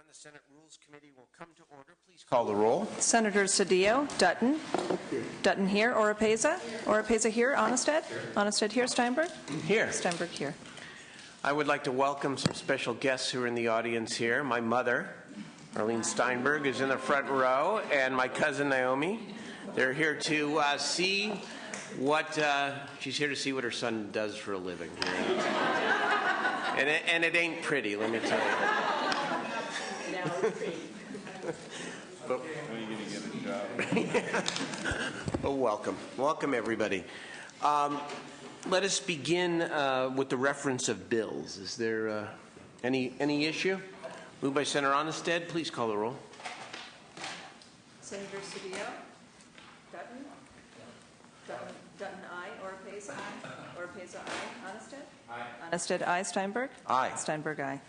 The Senate Rules Committee will come to order. Please call the roll. Senators Cedillo, Dutton. Dutton here. Oropeza. Oropeza here. Onnested. Onnested here. Steinberg. Here. Steinberg here. I would like to welcome some special guests who are in the audience here. My mother, Arlene Steinberg, is in the front row, and my cousin Naomi. They're here to see what she's here to see what her son does for a living. And it ain't pretty, let me tell you. But, when are you going to get a job? Oh, welcome everybody. Let us begin with the reference of bills. Is there any issue? Moved by Senator Onnested. Please call the roll. Senator Cedillo, Dutton. Dutton aye. Oropeza aye. Oropeza aye. Onnested. Aye. Onnested aye. Steinberg. Aye. Steinberg aye.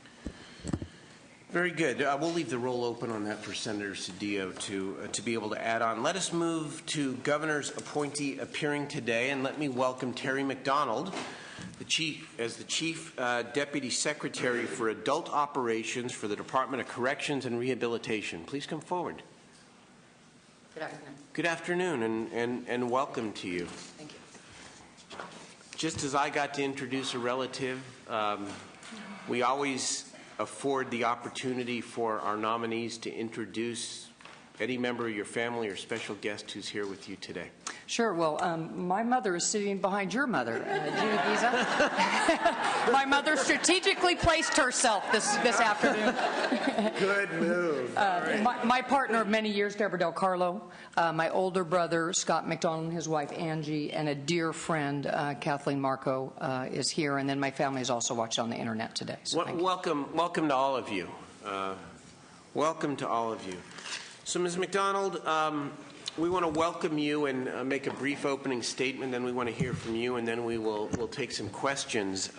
Very good. We'll leave the roll open on that for Senator Cedillo to be able to add on. Let us move to Governor's appointee appearing today, and let me welcome Terry McDonald, the Chief Deputy Secretary for Adult Operations for the Department of Corrections and Rehabilitation. Please come forward. Good afternoon. Good afternoon, and welcome to you. Thank you. Just as I got to introduce a relative, we always afford the opportunity for our nominees to introduce any member of your family or special guest who's here with you today. Sure. Well, my mother is sitting behind your mother, Judy Giza. My mother strategically placed herself this afternoon. Good move. My partner of many years, Deborah Del Carlo, my older brother, Scott McDonald, and his wife, Angie, and a dear friend, Kathleen Marco, is here. And then my family is also watching on the internet today. So welcome to all of you. Welcome to all of you. So, Ms. McDonald, we want to welcome you and make a brief opening statement. Then we want to hear from you, and then we'll take some questions.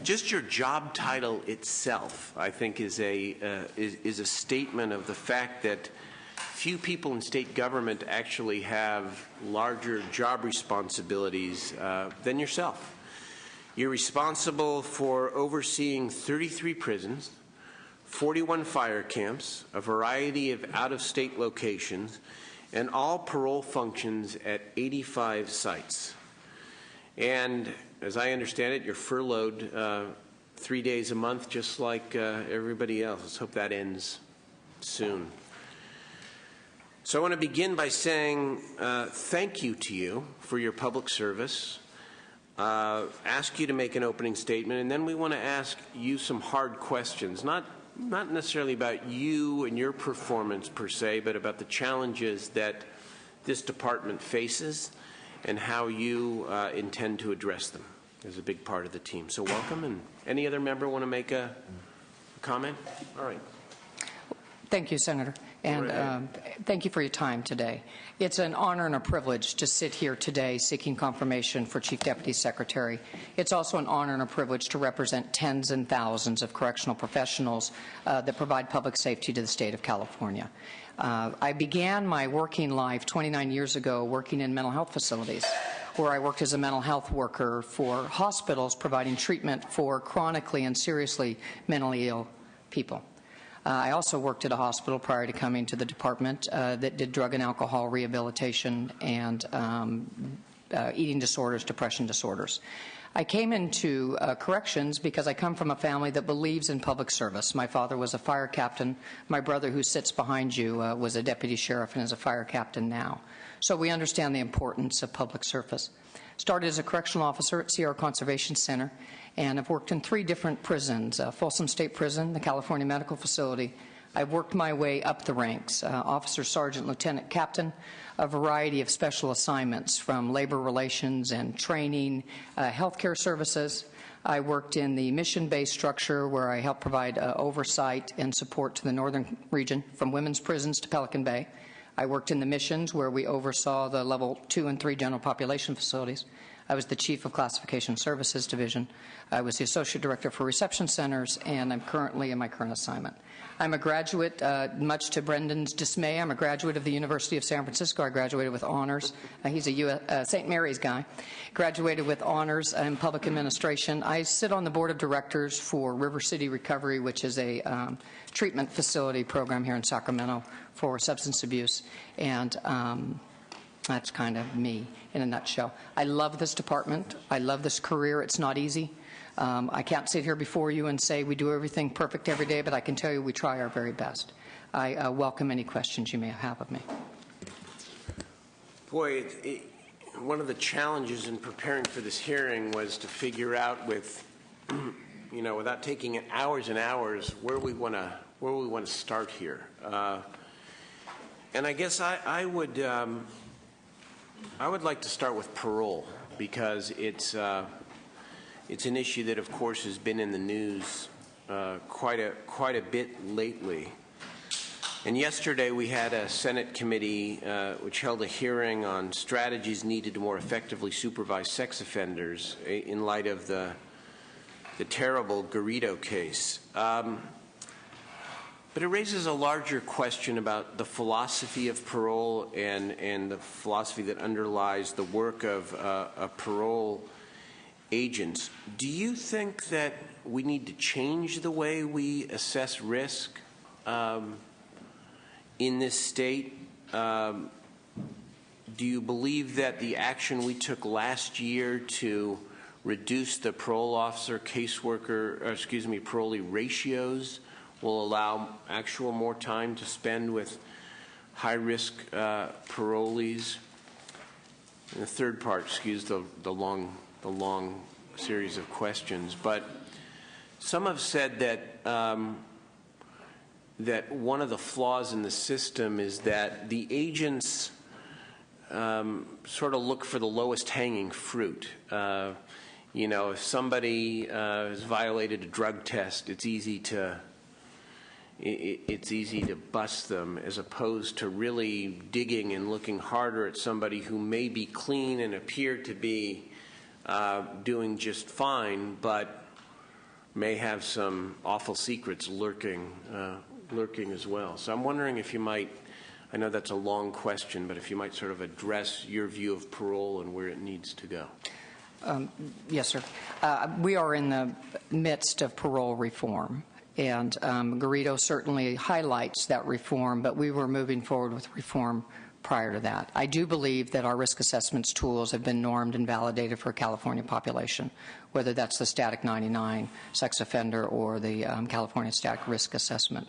Just your job title itself, I think, is a statement of the fact that few people in state government actually have larger job responsibilities than yourself. You're responsible for overseeing 33 prisons, 41 fire camps, a variety of out-of-state locations, and all parole functions at 85 sites. And as I understand it, you're furloughed 3 days a month, just like everybody else. Let's hope that ends soon. So I want to begin by saying thank you to you for your public service. Ask you to make an opening statement, and then we want to ask you some hard questions, not necessarily about you and your performance per se, but about the challenges that this department faces and how you intend to address them as a big part of the team. So welcome, and any other member want to make a comment? All right. Thank you, Senator, and thank you for your time today. It's an honor and a privilege to sit here today seeking confirmation for Chief Deputy Secretary. It's also an honor and a privilege to represent tens and thousands of correctional professionals that provide public safety to the state of California. I began my working life 29 years ago working in mental health facilities, where I worked as a mental health worker for hospitals providing treatment for chronically and seriously mentally ill people. I also worked at a hospital prior to coming to the department that did drug and alcohol rehabilitation and eating disorders, depression disorders. I came into corrections because I come from a family that believes in public service. My father was a fire captain. My brother, who sits behind you, was a deputy sheriff and is a fire captain now. So we understand the importance of public service. Started as a correctional officer at Sierra Conservation Center, and I've worked in 3 different prisons, Folsom State Prison, the California Medical Facility. I've worked my way up the ranks, officer, sergeant, lieutenant, captain, a variety of special assignments from labor relations and training, healthcare services. I worked in the mission-based structure where I helped provide oversight and support to the northern region from women's prisons to Pelican Bay. I worked in the missions where we oversaw the level 2 and 3 general population facilities. I was the Chief of Classification Services Division. I was the Associate Director for Reception Centers, and I'm currently in my current assignment. I'm a graduate, much to Brendan's dismay. I'm a graduate of the University of San Francisco. I graduated with honors. He's a St. Mary's guy. Graduated with honors in public administration. I sit on the board of directors for River City Recovery, which is a treatment facility program here in Sacramento for substance abuse. And that's kind of me in a nutshell. I love this department. I love this career. It's not easy. I can't sit here before you and say we do everything perfect every day, but I can tell you we try our very best. I welcome any questions you may have of me. Boy, one of the challenges in preparing for this hearing was to figure out with, you know, without taking hours and hours, where we want to start here. And I guess I would like to start with parole, because it's an issue that, of course, has been in the news quite a bit lately. And yesterday we had a Senate committee which held a hearing on strategies needed to more effectively supervise sex offenders in light of the terrible Garrido case. But it raises a larger question about the philosophy of parole and the philosophy that underlies the work of parole agents. Do you think that we need to change the way we assess risk in this state? Do you believe that the action we took last year to reduce the parole officer parolee ratios will allow actual more time to spend with high-risk parolees? And the third part, excuse the long series of questions, but some have said that that one of the flaws in the system is that the agents sort of look for the lowest hanging fruit. You know, if somebody has violated a drug test, it's easy to bust them, as opposed to really digging and looking harder at somebody who may be clean and appear to be doing just fine, but may have some awful secrets lurking as well. So I'm wondering if you might, I know that's a long question, but if you might sort of address your view of parole and where it needs to go. Yes, sir. We are in the midst of parole reform, and Garrido certainly highlights that reform, but we were moving forward with reform prior to that. I do believe that our risk assessments tools have been normed and validated for a California population, whether that's the Static 99 sex offender or the California Static Risk Assessment.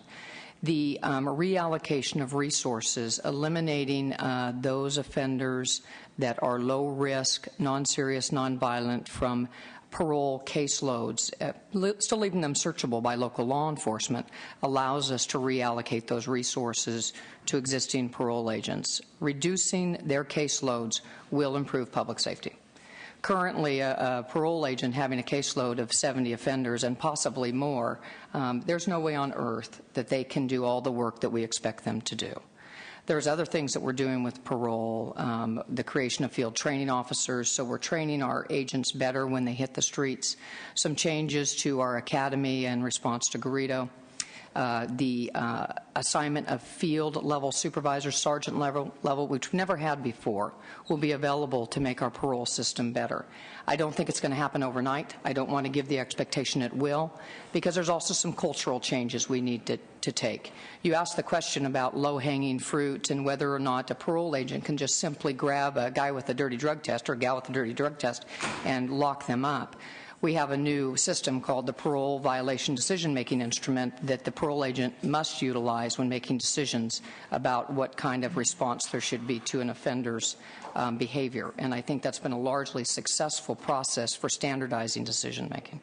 The reallocation of resources, eliminating those offenders that are low risk, non-serious, non-violent from parole caseloads, still leaving them searchable by local law enforcement, allows us to reallocate those resources to existing parole agents. Reducing their caseloads will improve public safety. Currently, a parole agent having a caseload of 70 offenders and possibly more, there's no way on earth that they can do all the work that we expect them to do. There's other things that we're doing with parole, the creation of field training officers, so we're training our agents better when they hit the streets, some changes to our academy in response to Garrido, the assignment of field-level supervisors, sergeant level, which we've never had before, will be available to make our parole system better. I don't think it's going to happen overnight. I don't want to give the expectation it will, because there's also some cultural changes we need to take. You asked the question about low-hanging fruit and whether or not a parole agent can just simply grab a guy with a dirty drug test or a gal with a dirty drug test and lock them up. We have a new system called the Parole Violation Decision-Making Instrument that the parole agent must utilize when making decisions about what kind of response there should be to an offender's behavior. And I think that's been a largely successful process for standardizing decision-making.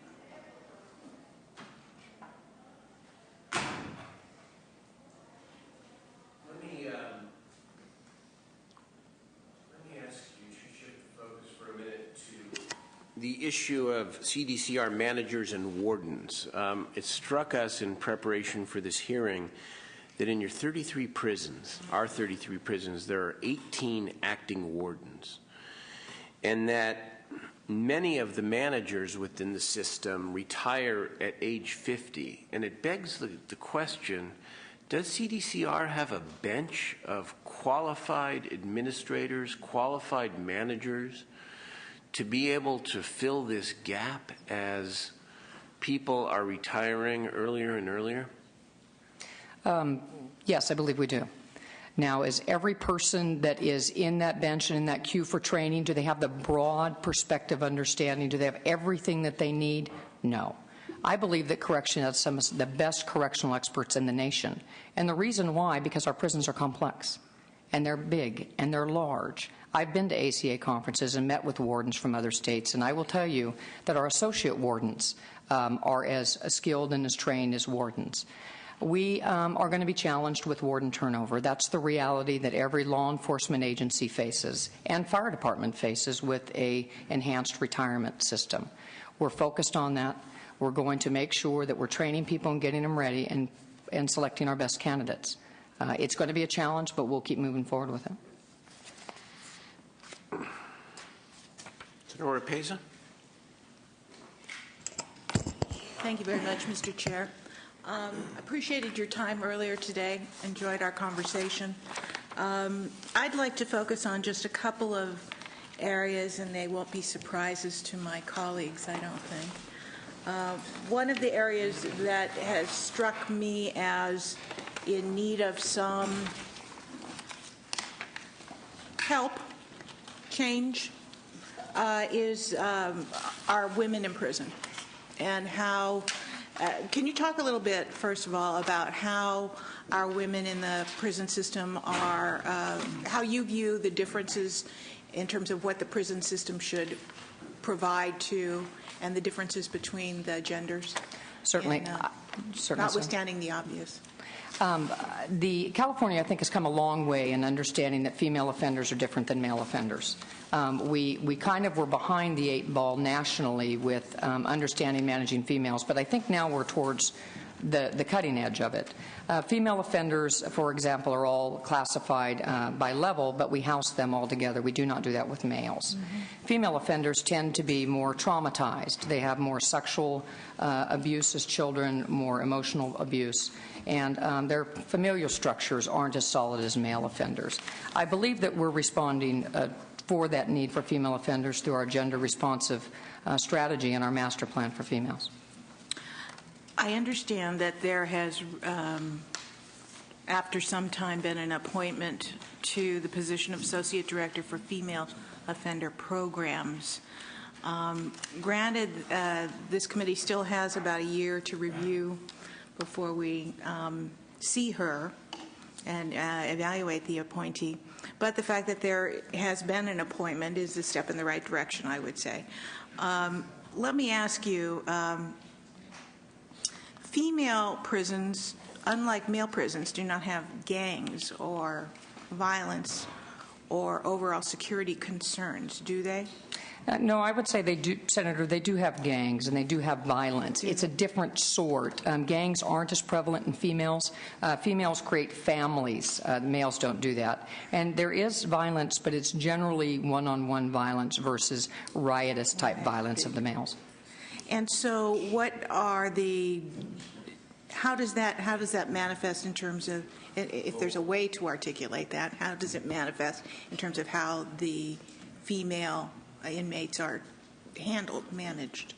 The issue of CDCR managers and wardens. It struck us in preparation for this hearing that in your 33 prisons, our 33 prisons, there are 18 acting wardens, and that many of the managers within the system retire at age 50, and it begs the question, does CDCR have a bench of qualified administrators, qualified managers to be able to fill this gap as people are retiring earlier and earlier? Yes, I believe we do. Now, is every person that is in that bench and in that queue for training, do they have the broad perspective understanding? Do they have everything that they need? No. I believe that correction has some of the best correctional experts in the nation. And the reason why, because our prisons are complex, and they're big, and they're large. I've been to ACA conferences and met with wardens from other states, and I will tell you that our associate wardens are as skilled and as trained as wardens. We are going to be challenged with warden turnover. That's the reality that every law enforcement agency faces and fire department faces with an enhanced retirement system. We're focused on that. We're going to make sure that we're training people and getting them ready and selecting our best candidates. It's going to be a challenge, but we'll keep moving forward with it. Senator Oropesa. Thank you very much, Mr. Chair. Appreciated your time earlier today. Enjoyed our conversation. I'd like to focus on just a couple of areas, and they won't be surprises to my colleagues, I don't think. One of the areas that has struck me as in need of some help, change, is our women in prison, and how can you talk a little bit, first of all, about how our women in the prison system are, how you view the differences in terms of what the prison system should provide to, and the differences between the genders? Certainly. Certainly. Notwithstanding the obvious. The California, I think, has come a long way in understanding that female offenders are different than male offenders. We kind of were behind the 8 ball nationally with understanding managing females, but I think now we're towards the cutting edge of it. Female offenders, for example, are all classified by level, but we house them all together. We do not do that with males. Mm-hmm. Female offenders tend to be more traumatized. They have more sexual abuse as children, more emotional abuse, and their familial structures aren't as solid as male offenders. I believe that we're responding for that need for female offenders through our gender-responsive strategy and our master plan for females. I understand that there has, after some time, been an appointment to the position of Associate Director for Female Offender Programs. Granted, this committee still has about a year to review before we see her and evaluate the appointee. But the fact that there has been an appointment is a step in the right direction, I would say. Let me ask you, female prisons, unlike male prisons, do not have gangs or violence or overall security concerns, do they? No, I would say they do, Senator. They do have gangs and they do have violence. It's a different sort. Gangs aren't as prevalent in females. Females create families. Males don't do that. And there is violence, but it's generally one-on-one violence versus riotous type violence of the males. And so, what are the? How does that manifest in terms of, if there's a way to articulate that? How does it manifest in terms of how the female inmates are handled, managed?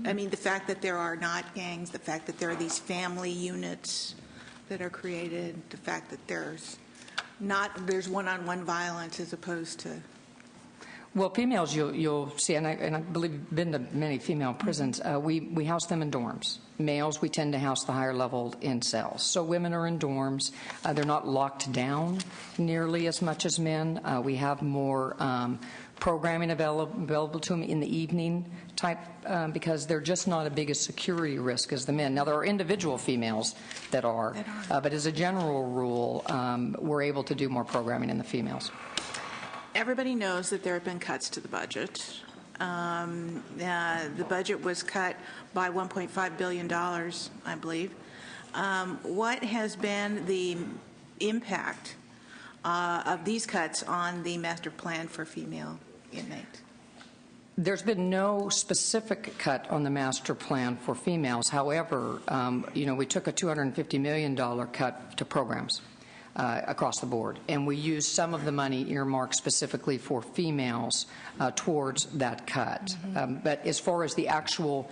I mean, the fact that there are not gangs, the fact that there are these family units that are created, the fact that there's one-on-one violence as opposed to. Well, females, you'll see, and I believe I've been to many female prisons. We house them in dorms. Males, we tend to house the higher level in cells. So women are in dorms. They're not locked down nearly as much as men. We have more programming available to them in the evening type because they're just not a big a security risk as the men. Now, there are individual females that are. But as a general rule, we're able to do more programming in the females. Everybody knows that there have been cuts to the budget. The budget was cut by $1.5 billion, I believe. What has been the impact of these cuts on the master plan for female inmates? There's been no specific cut on the master plan for females. However, we took a $250 million cut to programs across the board, and we used some of the money earmarked specifically for females towards that cut. But as far as the actual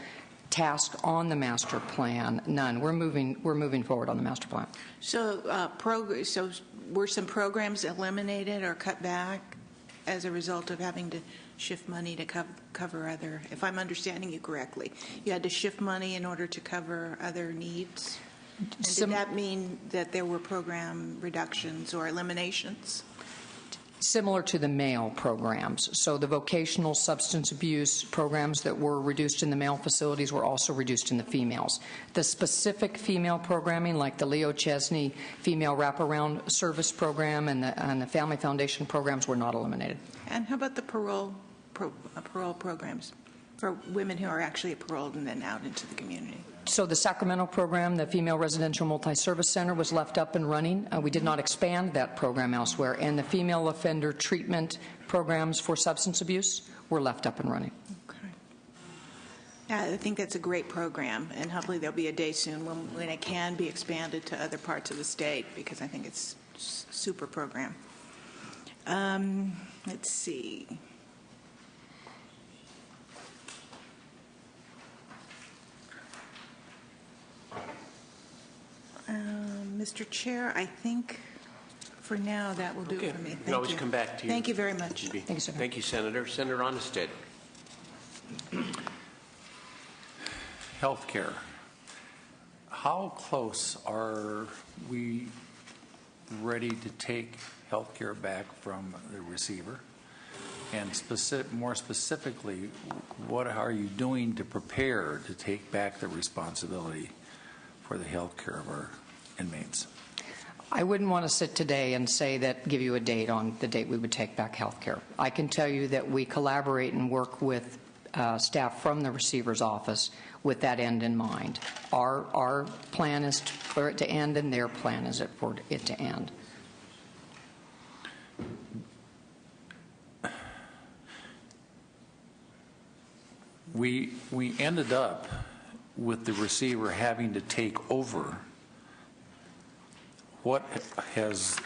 task on the master plan, none. We're moving forward on the master plan. So, so were some programs eliminated or cut back as a result of having to shift money to cover other, if I'm understanding you correctly, you had to shift money in order to cover other needs? And did that mean that there were program reductions or eliminations? Similar to the male programs. So the vocational substance abuse programs that were reduced in the male facilities were also reduced in the females. The specific female programming, like the Leo Chesney Female Wraparound Service Program and the Family Foundation programs, were not eliminated. And how about the parole programs for women who are actually paroled and then out into the community? So the Sacramento program, the Female Residential Multi-Service Center, was left up and running. We did not expand that program elsewhere. And the female offender treatment programs for substance abuse were left up and running. Okay. Yeah, I think that's a great program, and hopefully there'll be a day soon when it can be expanded to other parts of the state, because I think it's a super program. Let's see. Mr. Chair, I think for now that will do it for me. Thank You can always come back to you. Thank you very much. Thank you, Senator. Thank you, Senator. Senator Onnested. Healthcare. How close are we ready to take healthcare back from the receiver? And more specifically, what are you doing to prepare to take back the responsibility for the healthcare of our inmates? I wouldn't want to sit today and give you a date on the date we would take back health care. I can tell you that we collaborate and work with staff from the receiver's office with that end in mind. Our plan is for it to end, and their plan is for it to end. We ended up with the receiver having to take over. What has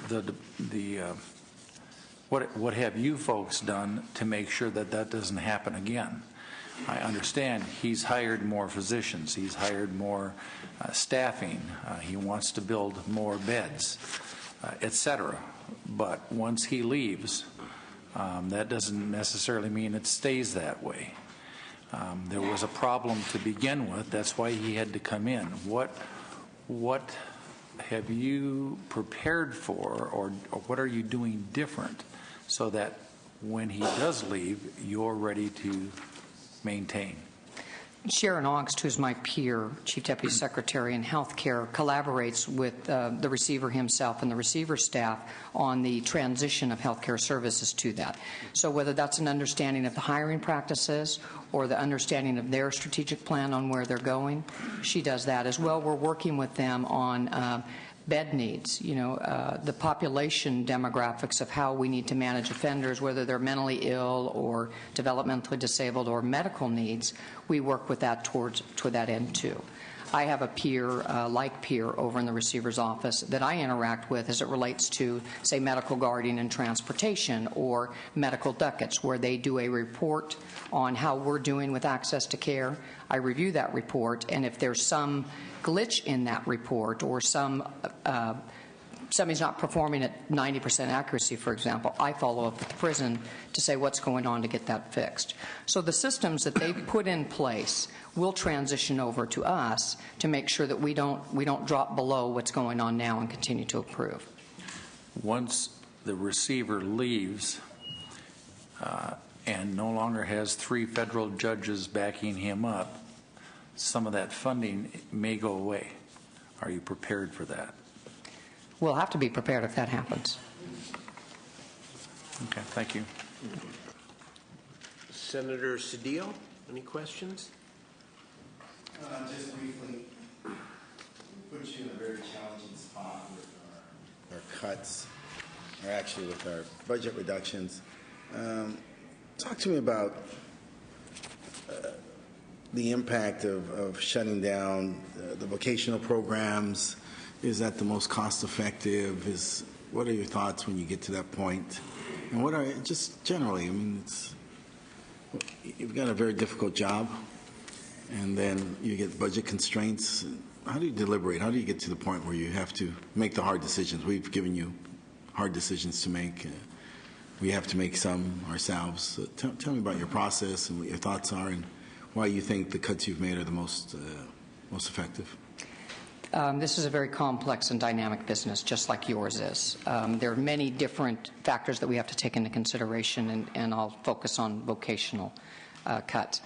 what have you folks done to make sure that that doesn't happen again? I understand he's hired more physicians, he's hired more staffing, he wants to build more beds, etc. But once he leaves, that doesn't necessarily mean it stays that way. There was a problem to begin with. That's why he had to come in. What have you prepared for, or what are you doing different so that when he does leave, you're ready to maintain? Sharon Augst, who's my peer, Chief Deputy Secretary in Healthcare, collaborates with the receiver himself and the receiver staff on the transition of healthcare services to that. So whether that's an understanding of the hiring practices or the understanding of their strategic plan on where they're going, she does that as well. We're working with them on bed needs, the population demographics of how we need to manage offenders, whether they're mentally ill or developmentally disabled or medical needs. We work with that toward that end too. I have a peer, peer, over in the receiver's office that I interact with as it relates to, say, medical guarding and transportation or medical ducats, where they do a report on how we're doing with access to care. I review that report, and if there's some glitch in that report or somebody's not performing at 90% accuracy, for example, I follow up with the prison to say what's going on to get that fixed. So the systems that they've put in place will transition over to us to make sure that we don't drop below what's going on now and continue to improve. Once the receiver leaves and no longer has 3 federal judges backing him up, some of that funding may go away. Are you prepared for that? We'll have to be prepared if that happens. Okay, thank you. Senator Cedillo, any questions? Just briefly, put you in a very challenging spot with our cuts, or actually with our budget reductions. Talk to me about the impact of shutting down the vocational programs? Is that the most cost-effective? What are your thoughts when you get to that point? And what are, just generally, I mean, you've got a very difficult job, and then you get budget constraints. How do you deliberate? How do you get to the point where you have to make the hard decisions? We've given you hard decisions to make. We have to make some ourselves. So tell me about your process and what your thoughts are, and why you think the cuts you've made are the most effective. This is a very complex and dynamic business, just like yours is. There are many different factors that we have to take into consideration, and I'll focus on vocational cuts.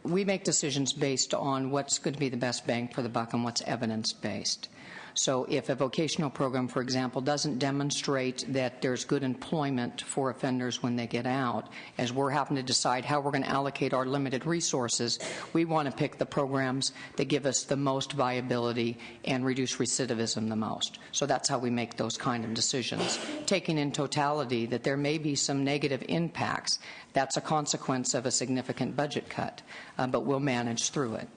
We make decisions based on what's going to be the best bang for the buck and what's evidence-based. So if a vocational program, for example, doesn't demonstrate that there's good employment for offenders when they get out, as we're having to decide how we're going to allocate our limited resources, we want to pick the programs that give us the most viability and reduce recidivism the most. So that's how we make those kind of decisions. Taking in totality that there may be some negative impacts, that's a consequence of a significant budget cut, but we'll manage through it.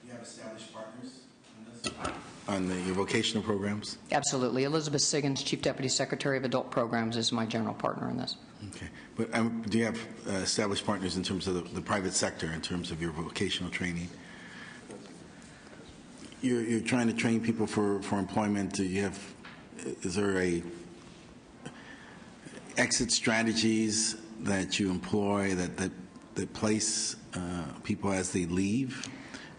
You have established partners in this? On your vocational programs? Absolutely. Elizabeth Siggins, Chief Deputy Secretary of Adult Programs, is my general partner in this. Okay. But do you have established partners in terms of the private sector, in terms of your vocational training? You're trying to train people for employment. Is there exit strategies that you employ that place people as they leave?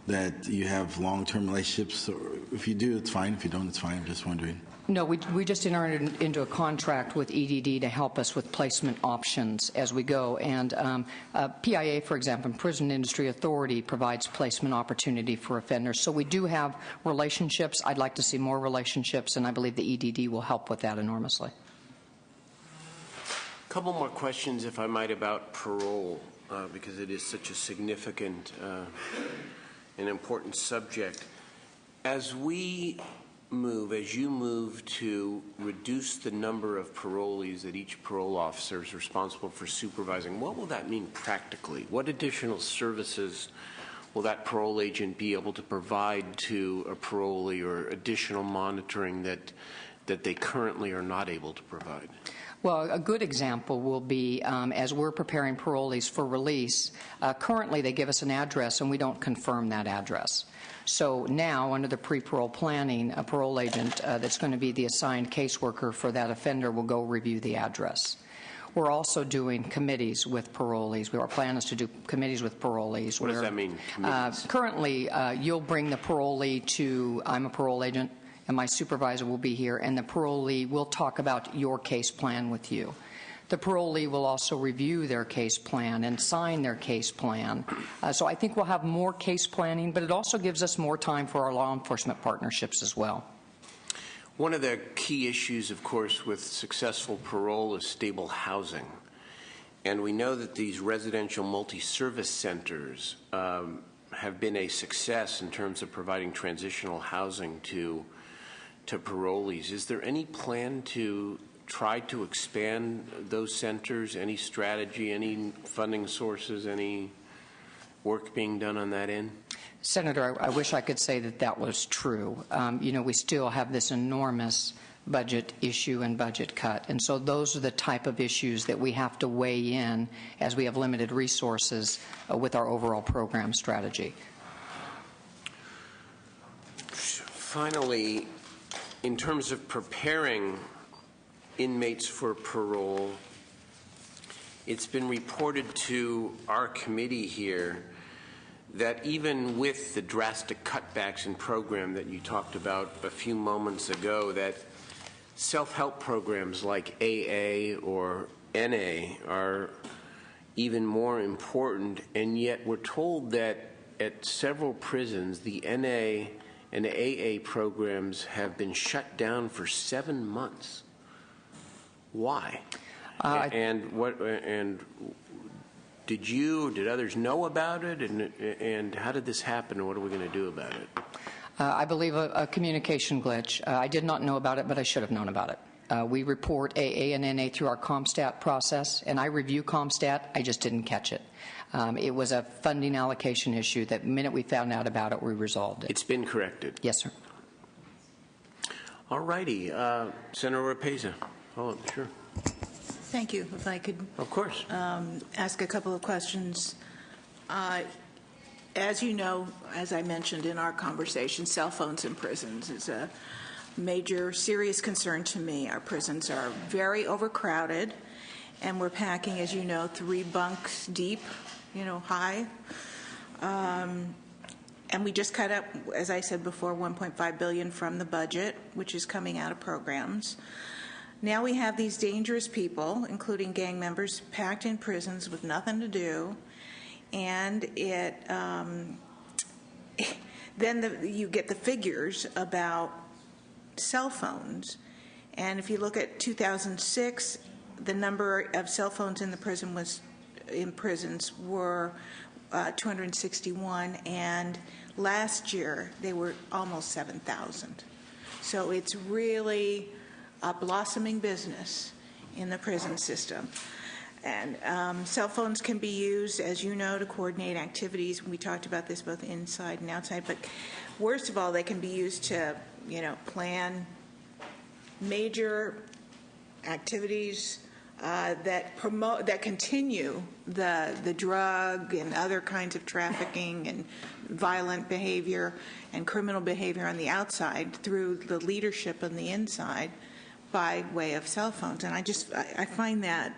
That you have long-term relationships? Or if you do, it's fine. If you don't, it's fine. I'm just wondering. No, we just entered into a contract with EDD to help us with placement options as we go. And PIA, for example, Prison Industry Authority, provides placement opportunity for offenders. So we do have relationships. I'd like to see more relationships, and I believe the EDD will help with that enormously. A couple more questions, if I might, about parole, because it is such a significant an important subject. As you move to reduce the number of parolees that each parole officer is responsible for supervising, what will that mean practically? What additional services will that parole agent be able to provide to a parolee, or additional monitoring that they currently are not able to provide? Well, a good example will be as we're preparing parolees for release, currently they give us an address and we don't confirm that address. So now, under the pre-parole planning, a parole agent that's going to be the assigned caseworker for that offender will go review the address. We're also doing committees with parolees. Our plan is to do committees with parolees. What does that mean, committees? Currently, you'll bring the parolee to, I'm a parole agent, and my supervisor will be here, and the parolee will talk about your case plan with you. The parolee will also review their case plan and sign their case plan. So I think we'll have more case planning, but it also gives us more time for our law enforcement partnerships as well. One of the key issues, of course, with successful parole is stable housing. And we know that these residential multi-service centers have been a success in terms of providing transitional housing to parolees. Is there any plan to try to expand those centers? Any strategy, any funding sources, any work being done on that end? Senator, I wish I could say that that was true. You know, we still have this enormous budget issue and budget cut, and so those are the type of issues that we have to weigh in as we have limited resources with our overall program strategy. Finally, in terms of preparing inmates for parole, it's been reported to our committee here that even with the drastic cutbacks in program that you talked about a few moments ago, that self-help programs like AA or NA are even more important, and yet we're told that at several prisons the NA and AA programs have been shut down for 7 months. Why? And did others know about it? And how did this happen? And what are we going to do about it? I believe a communication glitch. I did not know about it, but I should have known about it. We report AA and NA through our CompStat process, and I review CompStat. I just didn't catch it. It was a funding allocation issue that the minute we found out about it, we resolved it. It's been corrected. Yes, sir. All righty. Senator Oropesa. Oh, sure. Thank you. If I could Of course. ask a couple of questions. As you know, as I mentioned in our conversation, cell phones in prisons is a major, serious concern to me. Our prisons are very overcrowded, and we're packing, as you know, 3 bunks deep, high. And we just cut up, as I said before, $1.5 billion from the budget, which is coming out of programs. Now we have these dangerous people, including gang members, packed in prisons with nothing to do, and then you get the figures about cell phones. And if you look at 2006, the number of cell phones in the prisons were 261, and last year they were almost 7,000. So it's really a blossoming business in the prison system. And cell phones can be used, as you know, to coordinate activities. We talked about this both inside and outside. But worst of all, they can be used to, plan major activities that continue the drug and other kinds of trafficking and violent behavior and criminal behavior on the outside through the leadership on the inside by way of cell phones. And I find that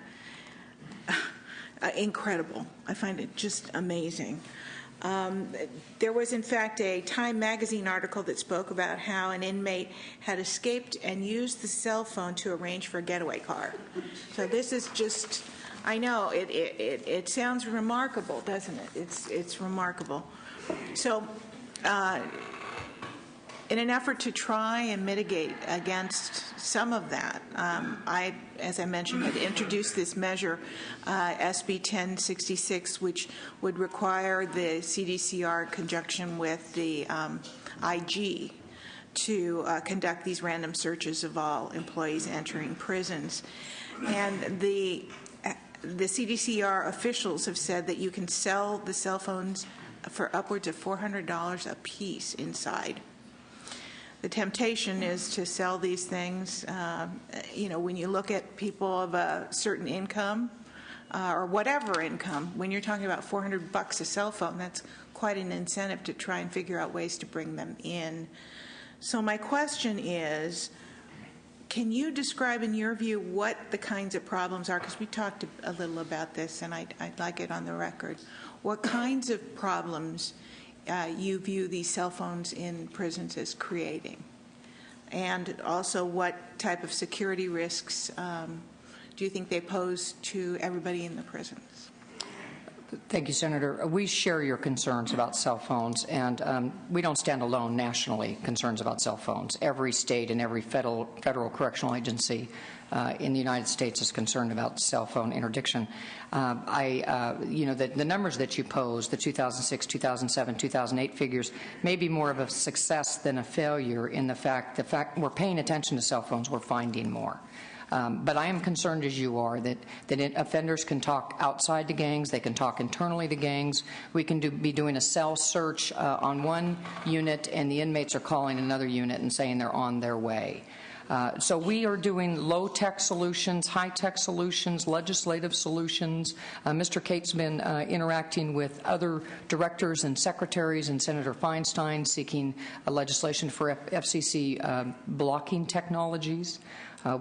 incredible. I find it just amazing. There was, in fact, a Time magazine article that spoke about how an inmate had escaped and used the cell phone to arrange for a getaway car. So this is just, I know, it sounds remarkable, doesn't it? It's remarkable. So in an effort to try and mitigate against some of that, I, as I mentioned, had introduced this measure, SB 1066, which would require the CDCR in conjunction with the IG to conduct these random searches of all employees entering prisons. And the CDCR officials have said that you can sell the cell phones for upwards of $400 a piece inside. The temptation is to sell these things, when you look at people of a certain income or whatever income, when you're talking about $400 a cell phone, that's quite an incentive to try and figure out ways to bring them in. So my question is, can you describe in your view what the kinds of problems are? Because we talked a little about this, and I'd like it on the record. What kinds of problems you view these cell phones in prisons as creating? And also, what type of security risks do you think they pose to everybody in the prisons? Thank you, Senator. We share your concerns about cell phones, and we don't stand alone nationally, concerns about cell phones. Every state and every federal correctional agency in the United States is concerned about cell phone interdiction. The numbers that you pose, the 2006, 2007, 2008 figures, may be more of a success than a failure in the fact we're paying attention to cell phones, we're finding more. But I am concerned, as you are, that offenders can talk outside the gangs, they can talk internally to gangs. We can be doing a cell search on one unit, and the inmates are calling another unit and saying they're on their way. So we are doing low-tech solutions, high-tech solutions, legislative solutions. Mr. Cate's been interacting with other directors and secretaries and Senator Feinstein seeking legislation for FCC blocking technologies.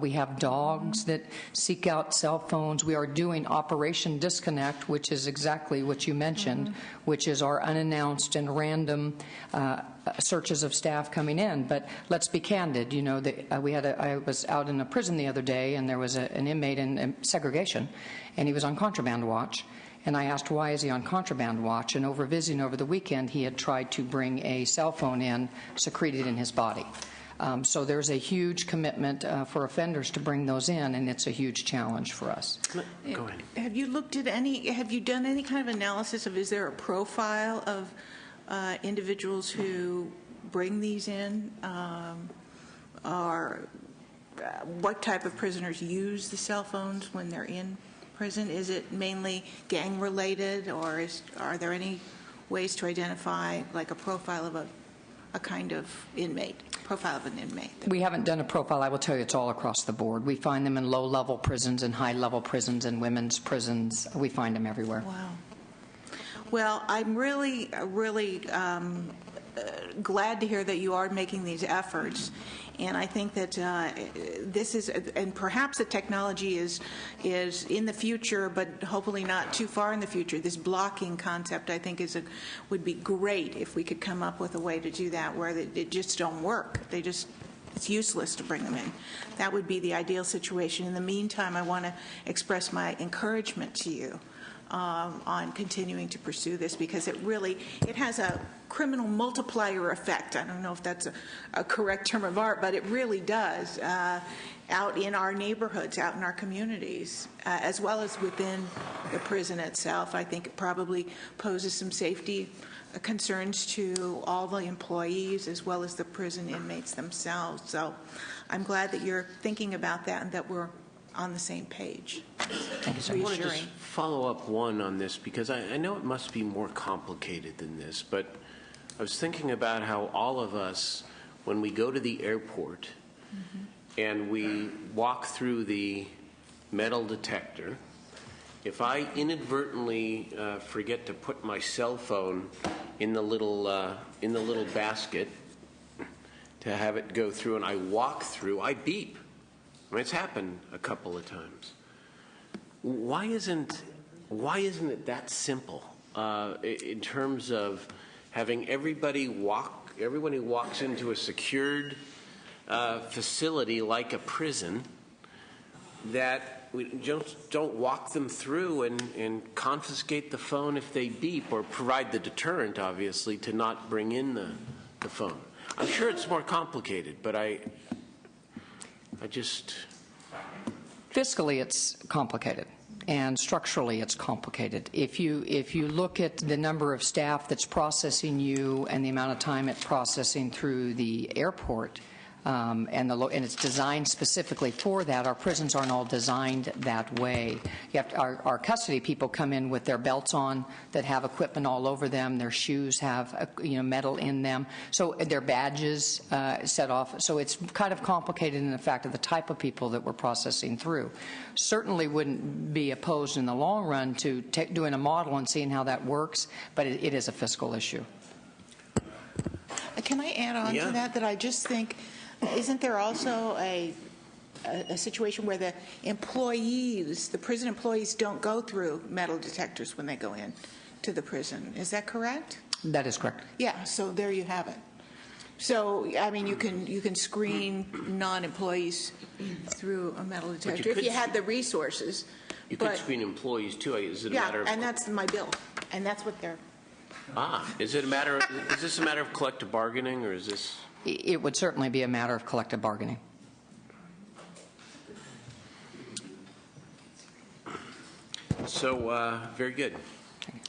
We have dogs that seek out cell phones. We are doing Operation Disconnect, which is exactly what you mentioned, which is our unannounced and random searches of staff coming in. But let's be candid. I was out in a prison the other day, and there was an inmate in segregation, and he was on contraband watch. And I asked, why is he on contraband watch? And visiting over the weekend, he had tried to bring a cell phone in secreted in his body. So there's a huge commitment for offenders to bring those in, and it's a huge challenge for us. Go ahead. Have you done any kind of analysis of, is there a profile of individuals who bring these in? Or what type of prisoners use the cell phones when they're in prison? Is it mainly gang-related, or are there any ways to identify, like, a profile of a kind of inmate, profile of an inmate? We haven't done a profile. I will tell you it's all across the board. We find them in low-level prisons and high-level prisons and women's prisons. We find them everywhere. Wow. Well, I'm really glad to hear that you are making these efforts. And I think that this is, and perhaps the technology is in the future, but hopefully not too far in the future. This blocking concept, I think, would be great if we could come up with a way to do that where it just don't work. It's useless to bring them in. That would be the ideal situation. In the meantime, I want to express my encouragement to you on continuing to pursue this, because it has a criminal multiplier effect. I don't know if that's a correct term of art, but it really does out in our neighborhoods, out in our communities, as well as within the prison itself. I think it probably poses some safety concerns to all the employees as well as the prison inmates themselves. So I'm glad that you're thinking about that and that we're on the same page. Thank you, sir. I want to just follow up on this, because I know it must be more complicated than this, but I was thinking about how all of us, when we go to the airport and we walk through the metal detector, if I inadvertently forget to put my cell phone in the little basket to have it go through, and I walk through, I beep. I mean, it's happened a couple of times. Why isn't it that simple in terms of having everybody who walks into a secured facility like a prison, that we don't walk them through and confiscate the phone if they beep, or provide the deterrent, obviously, to not bring in the phone? I'm sure it's more complicated, but I just... Fiscally, it's complicated, and structurally, it's complicated. If you look at the number of staff that's processing you and the amount of time it's processing through the airport, and it's designed specifically for that. Our prisons aren't all designed that way. Our custody people come in with their belts on that have equipment all over them. Their shoes have metal in them. So their badges set off. So it's kind of complicated in the fact of the type of people that we're processing through. Certainly wouldn't be opposed in the long run to doing a model and seeing how that works, but it is a fiscal issue. Can I add on to that I just think, isn't there also a situation where the prison employees don't go through metal detectors when they go in to the prison? Is that correct? That is correct. Yeah, so there you have it. So, I mean, you can screen non-employees through a metal detector if you had the resources. You could screen employees, too. Is it a matter of... Yeah, and that's my bill. And that's what they're... is this a matter of collective bargaining, or is this... It would certainly be a matter of collective bargaining. So, very good.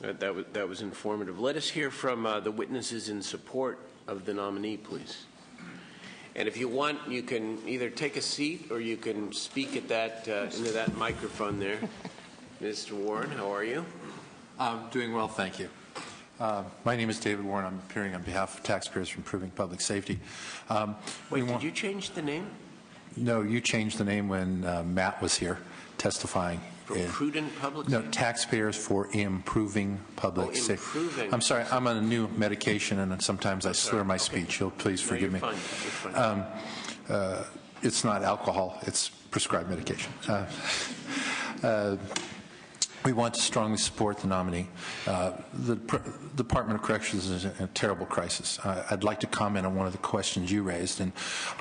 That was informative. Let us hear from the witnesses in support of the nominee, please. And if you want, you can either take a seat or you can speak at that into that microphone there. Mr. Warren, how are you? I'm doing well, thank you. My name is David Warren. I'm appearing on behalf of Taxpayers for Improving Public Safety. Wait, did you change the name? No, you changed the name when Matt was here testifying. For Prudent Public No, Safety? Taxpayers for Improving Public Safety. Improving. I'm sorry, I'm on a new medication, and sometimes I slur my speech. You'll please forgive me. You're fine. It's not alcohol. It's prescribed medication. We want to strongly support the nominee. The Department of Corrections is in a terrible crisis. I'd like to comment on one of the questions you raised, and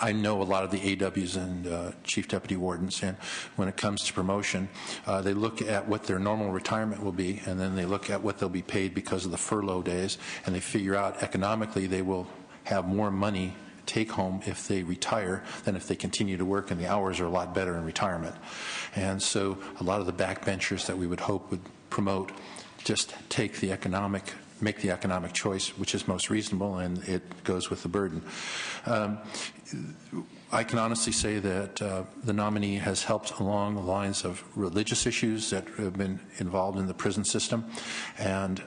I know a lot of the AWs and Chief Deputy Wardens, and when it comes to promotion, they look at what their normal retirement will be, and then they look at what they'll be paid because of the furlough days, and they figure out economically they will have more money take home if they retire than if they continue to work, and the hours are a lot better in retirement. And so a lot of the backbenchers that we would hope would promote just take the economic make the economic choice which is most reasonable, and it goes with the burden. I can honestly say that the nominee has helped along the lines of religious issues that have been involved in the prison system, and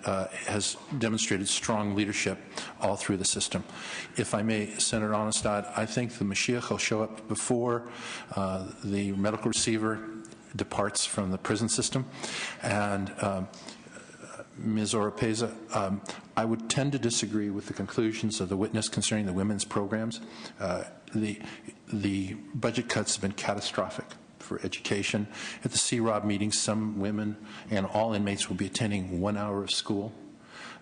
has demonstrated strong leadership all through the system. If I may, Senator Onestad, I think the Mashiach will show up before the medical receiver departs from the prison system. And Ms. Oropeza, I would tend to disagree with the conclusions of the witness concerning the women's programs. The budget cuts have been catastrophic for education. At the CROB meetings, some women and all inmates will be attending 1 hour of school.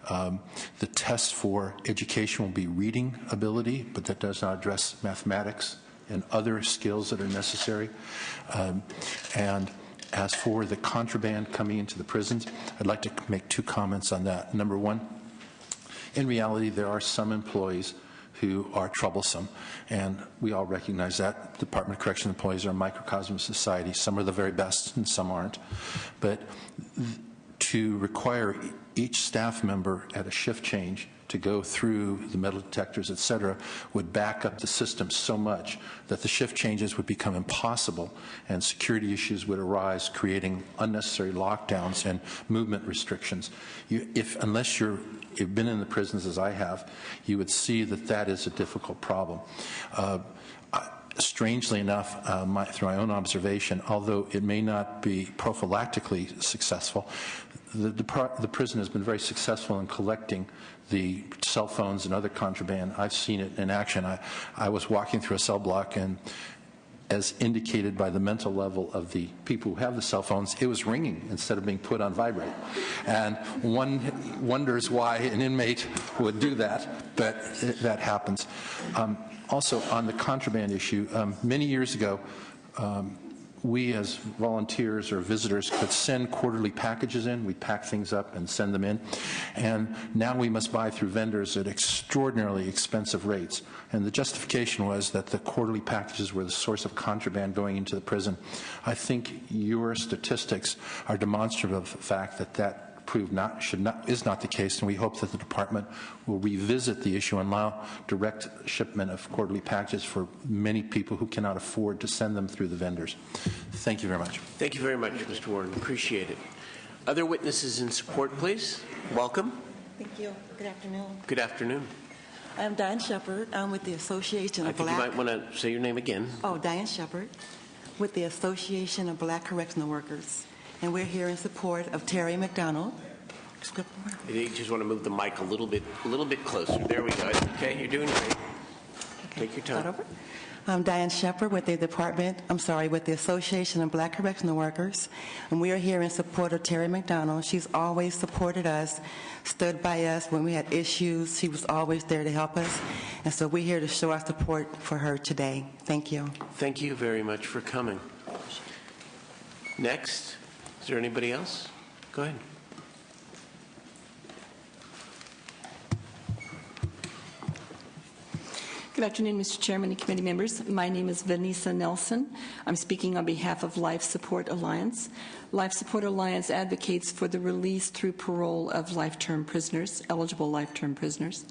The test for education will be reading ability, but that does not address mathematics and other skills that are necessary. And as for the contraband coming into the prisons, I'd like to make 2 comments on that. Number one, in reality, there are some employees who are troublesome, and we all recognize that. Department of Corrections employees are a microcosm of society. Some are the very best and some aren't. But to require each staff member at a shift change to go through the metal detectors, et cetera, would back up the system so much that the shift changes would become impossible and security issues would arise, creating unnecessary lockdowns and movement restrictions. Unless you've been in the prisons as I have, you would see that that is a difficult problem. Strangely enough, through my own observation, although it may not be prophylactically successful, the prison has been very successful in collecting the cell phones and other contraband. I've seen it in action. I was walking through a cell block, and as indicated by the mental level of the people who have the cell phones, it was ringing instead of being put on vibrate. And one wonders why an inmate would do that, but that happens. Also, on the contraband issue, many years ago, we as volunteers or visitors could send quarterly packages in. We pack things up and send them in. And now we must buy through vendors at extraordinarily expensive rates. And the justification was that the quarterly packages were the source of contraband going into the prison. I think your statistics are demonstrative of the fact that that is not the case, and we hope that the department will revisit the issue and allow direct shipment of quarterly packages for many people who cannot afford to send them through the vendors. Thank you very much. Thank you very much, Mr. Warren. Appreciate it. Other witnesses in support, please. Welcome. Thank you. Good afternoon. Good afternoon. I'm Diane Shepard. I'm with the Association of I think Black... you might want to say your name again. Oh, Diane Shepard, with the Association of Black Correctional Workers. And we're here in support of Terry McDonald. You just want to move the mic a little bit closer. There we go. Okay, you're doing great. Okay. Take your time. I'm Diane Shepard with the Association of Black Correctional Workers, and we are here in support of Terry McDonald. She's always supported us, stood by us when we had issues. She was always there to help us, and so we're here to show our support for her today. Thank you. Thank you very much for coming. Next, is there anybody else? Go ahead. Good afternoon, Mr. Chairman and committee members. My name is Vanessa Nelson. I'm speaking on behalf of Life Support Alliance. Life Support Alliance advocates for the release through parole of life-term prisoners, eligible life-term prisoners.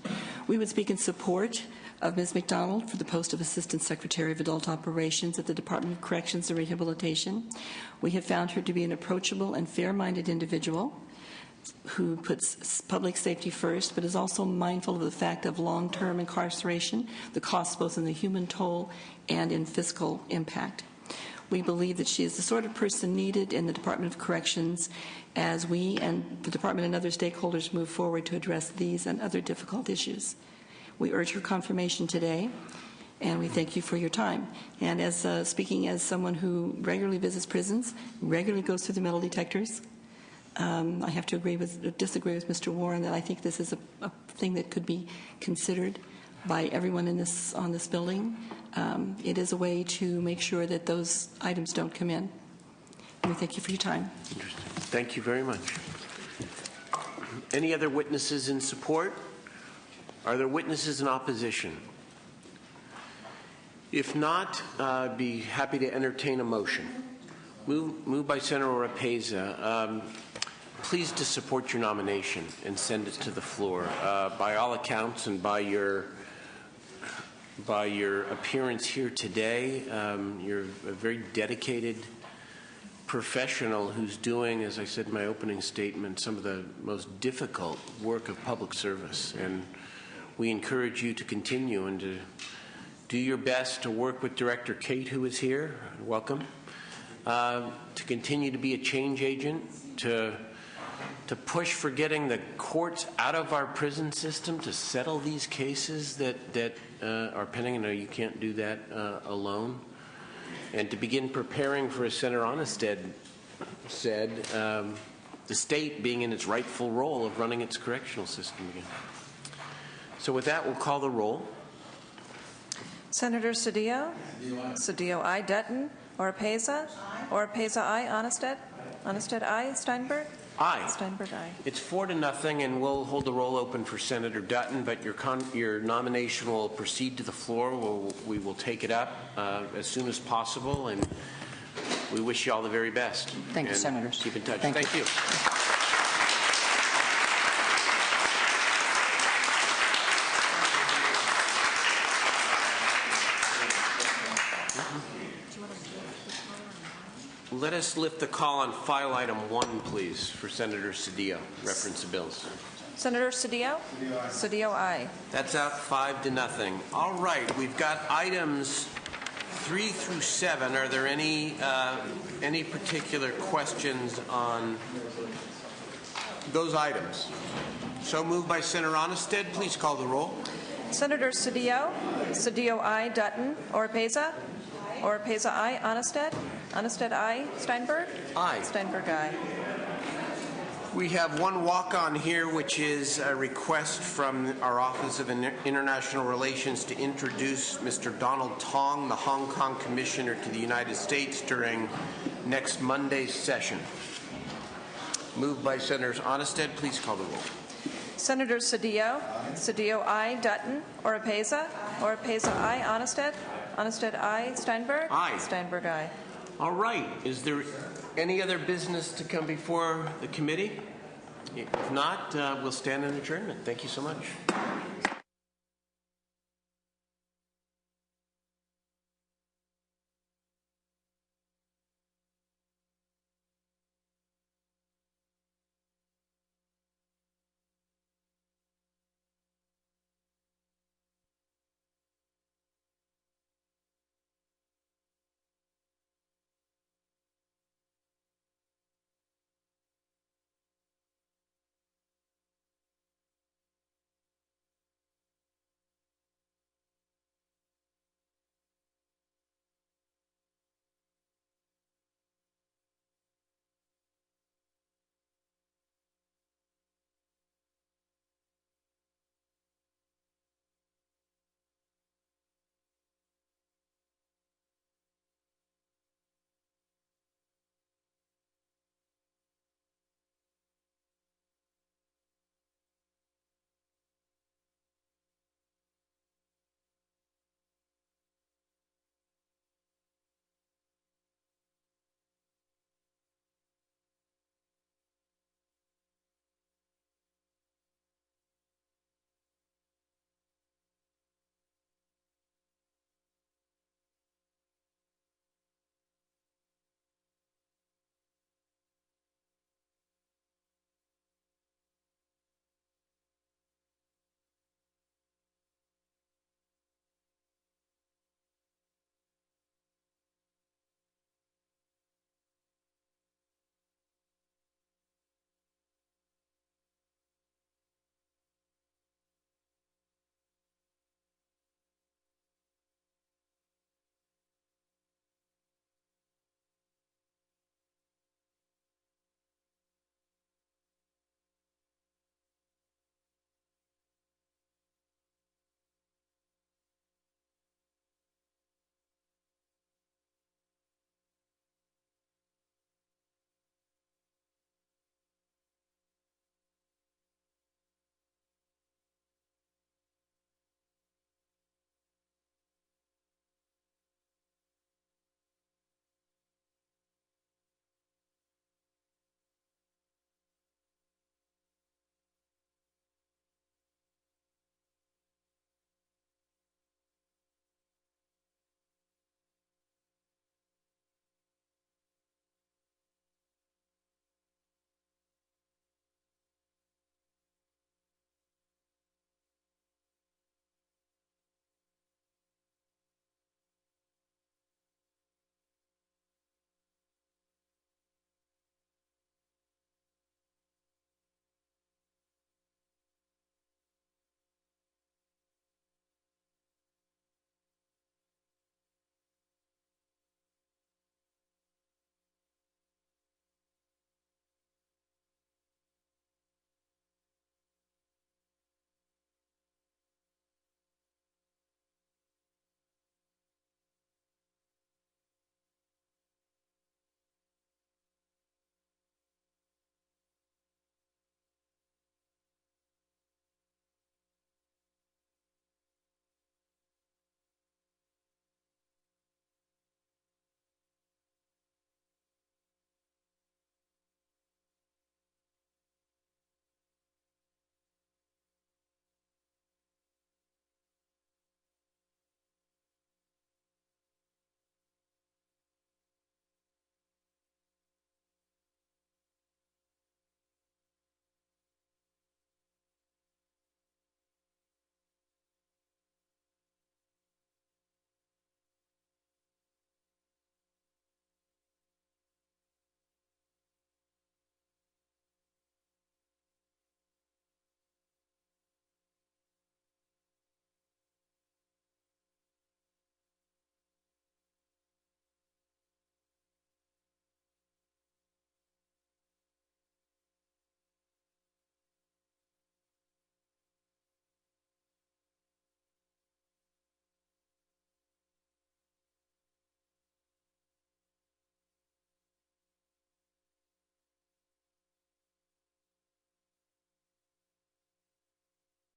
We would speak in support of Ms. McDonald for the post of Assistant Secretary of Adult Operations at the Department of Corrections and Rehabilitation. We have found her to be an approachable and fair-minded individual who puts public safety first, but is also mindful of the fact of long-term incarceration, the costs both in the human toll and in fiscal impact. We believe that she is the sort of person needed in the Department of Corrections as we and the Department and other stakeholders move forward to address these and other difficult issues. We urge her confirmation today, and we thank you for your time. And as speaking as someone who regularly visits prisons, regularly goes through the metal detectors, I have to disagree with Mr. Warren that I think this is a thing that could be considered by everyone on this building. It is a way to make sure that those items don't come in. And we thank you for your time. Interesting. Thank you very much. Any other witnesses in support? Are there witnesses in opposition? If not, I'd be happy to entertain a motion. Moved by Senator Oropeza. pleased to support your nomination and send it to the floor. By all accounts and by your appearance here today, you're a very dedicated professional who's doing, as I said in my opening statement, some of the most difficult work of public service. And we encourage you to continue and to do your best to work with Director Kate, who is here. Welcome. To continue to be a change agent, to push for getting the courts out of our prison system to settle these cases that are pending. I know you can't do that alone. And to begin preparing for, as Senator Onnested said, the state being in its rightful role of running its correctional system again. So with that, we'll call the roll. Senator Cedillo? Cedillo, aye. Dutton? Oropeza? Oropeza, aye. Onnested? Onnested, aye. Steinberg? Aye. Steinberg, aye. It's 4-0, and we'll hold the roll open for Senator Dutton, but your nomination will proceed to the floor. We will take it up as soon as possible, and we wish you all the very best. Thank you, and Senators. Keep in touch. Thank you. Let us lift the call on file item 1, please, for Senator Cedillo. Reference to bills. Senator Cedillo? Cedillo, aye. That's out 5-0. All right, we've got items 3 through 7. Are there any particular questions on those items? So moved by Senator Onnested. Please call the roll. Senator Cedillo? Cedillo, aye. Dutton? Oropeza? Oropeza, aye. Onnested? Onnested, aye. Steinberg? Aye. Steinberg, aye. We have one walk-on here, which is a request from our Office of International Relations to introduce Mr. Donald Tong, the Hong Kong Commissioner to the United States, during next Monday's session. Moved by Senators Onnested. Please call the roll. Senator Cedillo? Cedillo, aye. Dutton? Oropeza? Oropeza, aye. Onnested? Onnested, aye. Steinberg? Aye. Steinberg, aye. All right. Is there any other business to come before the committee? If not, we'll stand in adjournment. Thank you so much.